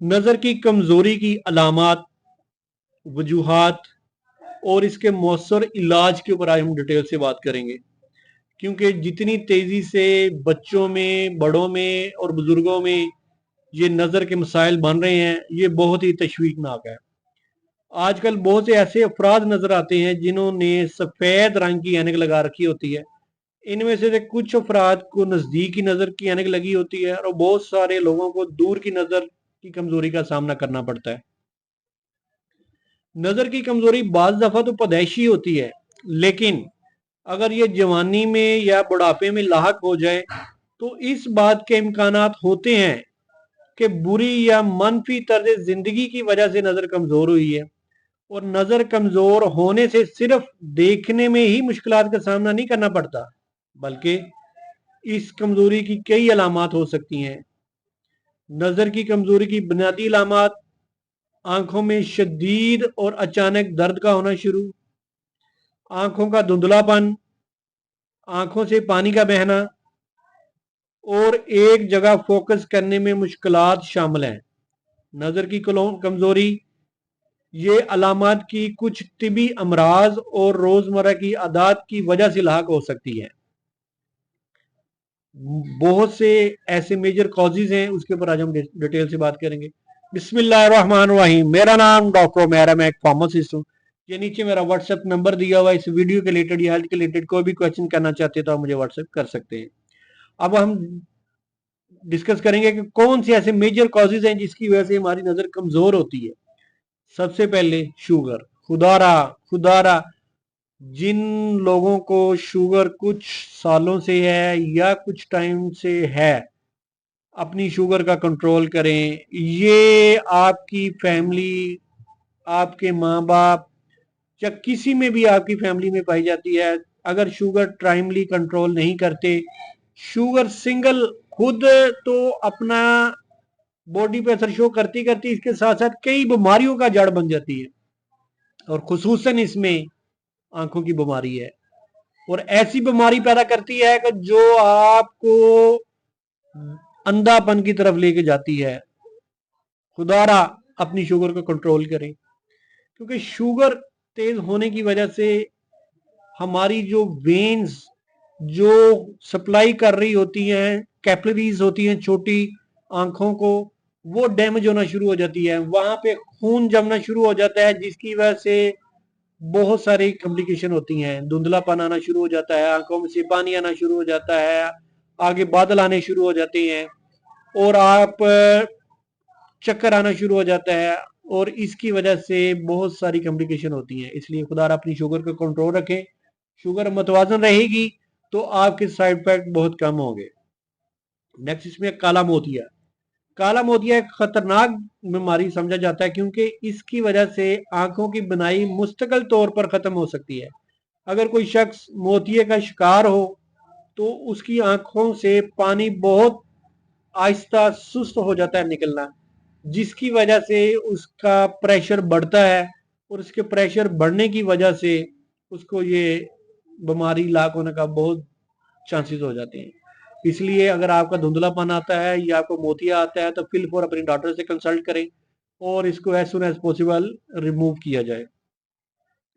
नज़र की कमज़ोरी की अलामात, वजूहात और इसके मौसर इलाज के ऊपर आज हम डिटेल से बात करेंगे, क्योंकि जितनी तेज़ी से बच्चों में, बड़ों में और बुज़ुर्गों में ये नज़र के मसाइल बन रहे हैं, ये बहुत ही तशवीशनाक है। आजकल बहुत से ऐसे अफराद नज़र आते हैं जिन्होंने सफ़ेद रंग की ऐनक लगा रखी होती है। इनमें से कुछ अफराद को नज़दीक की नज़र की ऐनक लगी होती है और बहुत सारे लोगों को दूर की नज़र की कमज़ोरी का सामना करना पड़ता है। नज़र की कमज़ोरी बाज़ दफ़ा तो पैदाइशी होती है, लेकिन अगर ये जवानी में या बुढ़ापे में लाहक हो जाए तो इस बात के इम्कानात होते हैं कि बुरी या मनफी तर्ज जिंदगी की वजह से नज़र कमज़ोर हुई है। और नज़र कमज़ोर होने से सिर्फ देखने में ही मुश्किलात का सामना नहीं करना पड़ता, बल्कि इस कमज़ोरी की कई अलामात हो सकती हैं। नज़र की कमज़ोरी की बुनियादी अलामात: आंखों में शदीद और अचानक दर्द का होना शुरू, आंखों का धुंधलापन, आंखों से पानी का बहना और एक जगह फोकस करने में मुश्किलात शामिल हैं। नज़र की कमज़ोरी ये अलामात की कुछ तिबी अमराज और रोज़मर्रा की आदत की वजह से लाक हो सकती है। बहुत से ऐसे मेजर कॉजेज हैं, उसके ऊपर आज हम डिटेल से बात करेंगे। बिस्मिल्लाहिर्रहमानिर्रहीम। मेरा नाम डॉक्टर उमैर है, मैं एक फार्मासिस्ट हूँ। ये नीचे मेरा व्हाट्सएप नंबर दिया हुआ है। इस वीडियो के रिलेटेड या हेल्थ के रिलेटेड कोई भी क्वेश्चन करना चाहते हैं तो आप मुझे व्हाट्सएप कर सकते हैं। अब हम डिस्कस करेंगे कि कौन से ऐसे मेजर कॉजेज हैं जिसकी वजह से हमारी नज़र कमज़ोर होती है। सबसे पहले शुगर। खुदारा खुदारा जिन लोगों को शुगर कुछ सालों से है या कुछ टाइम से है, अपनी शुगर का कंट्रोल करें। ये आपकी फैमिली, आपके माँ बाप या किसी में भी आपकी फैमिली में पाई जाती है। अगर शुगर टाइमली कंट्रोल नहीं करते, शुगर सिंगल खुद तो अपना बॉडी पे असर शो करती करती इसके साथ साथ कई बीमारियों का जड़ बन जाती है, और खुसूसन इसमें आंखों की बीमारी है। और ऐसी बीमारी पैदा करती है कि जो आपको अंधापन की तरफ लेके जाती है। खुदारा अपनी शुगर को कंट्रोल करें, क्योंकि शुगर तेज होने की वजह से हमारी जो वेन्स जो सप्लाई कर रही होती हैं, कैपिलरीज होती हैं छोटी आंखों को, वो डैमेज होना शुरू हो जाती है। वहां पे खून जमना शुरू हो जाता है, जिसकी वजह से बहुत सारी कॉम्प्लिकेशन होती हैं। धुंधलापन आना शुरू हो जाता है, आंखों में से पानी आना शुरू हो जाता है, आगे बादल आने शुरू हो जाते हैं और आप चक्कर आना शुरू हो जाता है। और इसकी वजह से बहुत सारी कॉम्प्लिकेशन होती हैं। इसलिए खुदा अपनी शुगर को कंट्रोल रखें। शुगर मतवाजन रहेगी तो आपके साइड इफेक्ट बहुत कम होंगे। नेक्स्ट इसमें काला मोतिया। काला मोतिया एक खतरनाक बीमारी समझा जाता है, क्योंकि इसकी वजह से आंखों की बनाई मुस्तकिल तौर पर खत्म हो सकती है। अगर कोई शख्स मोतिये का शिकार हो तो उसकी आंखों से पानी बहुत आहिस्ता सुस्त हो जाता है निकलना, जिसकी वजह से उसका प्रेशर बढ़ता है और उसके प्रेशर बढ़ने की वजह से उसको ये बीमारी लाक होने का बहुत चांसेस हो जाते हैं। इसलिए अगर आपका धुंधलापन आता है या आपको मोतिया आता है तो फिल फॉर अपने डॉक्टर से कंसल्ट करें और इसको as soon as possible remove किया जाए।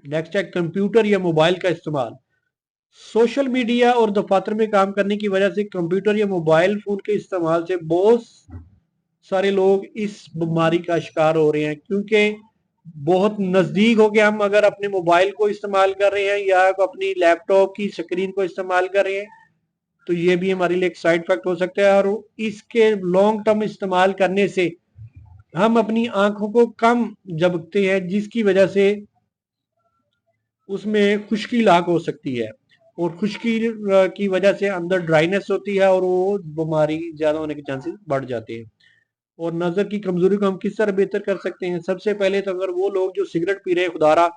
नेक्स्ट है कंप्यूटर या मोबाइल का इस्तेमाल। सोशल मीडिया और दफातर में काम करने की वजह से कंप्यूटर या मोबाइल फोन के इस्तेमाल से बहुत सारे लोग इस बीमारी का शिकार हो रहे हैं, क्योंकि बहुत नजदीक हो के हम अगर अपने मोबाइल को इस्तेमाल कर रहे हैं या अपनी लैपटॉप की स्क्रीन को इस्तेमाल कर रहे हैं तो ये भी हमारे लिए एक साइड इफेक्ट हो सकता है। और इसके लॉन्ग टर्म इस्तेमाल करने से हम अपनी आंखों को कम जबकते हैं, जिसकी वजह से उसमें खुश्की लाक हो सकती है और खुश्की की वजह से अंदर ड्राइनेस होती है और वो बीमारी ज्यादा होने के चांसेस बढ़ जाते हैं। और नजर की कमजोरी को हम किस तरह बेहतर कर सकते हैं? सबसे पहले तो अगर वो लोग जो सिगरेट पी रहे हैं, खुदारा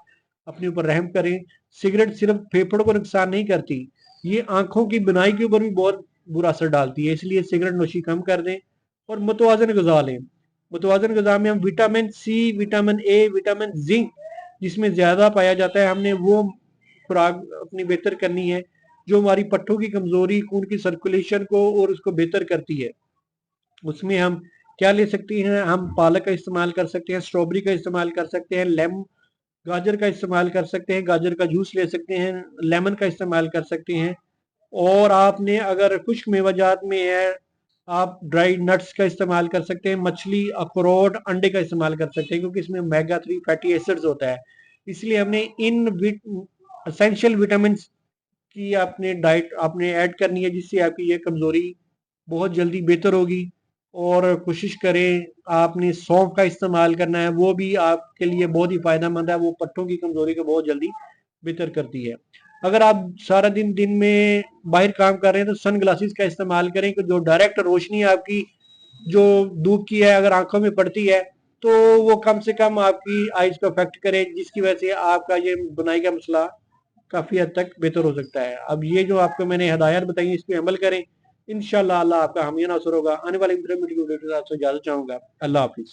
अपने ऊपर रहम करें। सिगरेट सिर्फ फेफड़ों को नुकसान नहीं करती, ये आंखों की बनाई के ऊपर भी बहुत बुरा असर डालती है। इसलिए सिगरेट नोशी कम कर दें और मुतवाजन गजा लें। मुतवाजन गजा में हम vitamin C, vitamin A, vitamin zinc जिसमें ज्यादा पाया जाता है, हमने वो खुराक अपनी बेहतर करनी है जो हमारी पट्टों की कमजोरी, खून की सर्कुलेशन को और उसको बेहतर करती है। उसमें हम क्या ले सकती हैं हम? पालक का इस्तेमाल कर सकते हैं, स्ट्रॉबेरी का इस्तेमाल कर सकते हैं, गाजर का इस्तेमाल कर सकते हैं, गाजर का जूस ले सकते हैं, लेमन का इस्तेमाल कर सकते हैं। और आपने अगर खुश्क मेवाजात में है, आप ड्राई नट्स का इस्तेमाल कर सकते हैं, मछली, अखरोट, अंडे का इस्तेमाल कर सकते हैं, क्योंकि इसमें ओमेगा 3 फैटी एसिड्स होता है। इसलिए हमने इन एसेंशियल विटामिन की आपने डाइट आपने ऐड करनी है, जिससे आपकी ये कमज़ोरी बहुत जल्दी बेहतर होगी। और कोशिश करें, आपने सौंफ का इस्तेमाल करना है, वो भी आपके लिए बहुत ही फ़ायदेमंद है, वो पट्टों की कमज़ोरी को बहुत जल्दी बेहतर करती है। अगर आप सारा दिन में बाहर काम कर रहे हैं तो सन ग्लासेस का इस्तेमाल करें, कि जो डायरेक्ट रोशनी आपकी जो धूप की है अगर आंखों में पड़ती है तो वो कम से कम आपकी आइज को अफेक्ट करे, जिसकी वजह से आपका ये बुनाई का मसला काफ़ी हद तक बेहतर हो सकता है। अब ये जो आपको मैंने हदायत बताई, इस पे अमल करें, इंशाल्लाह अल्लाह आपका हामी नासर होगा। आने वाले वीडियो में आपसे इजाज़त चाहूँगा। अल्लाह हाफिज़।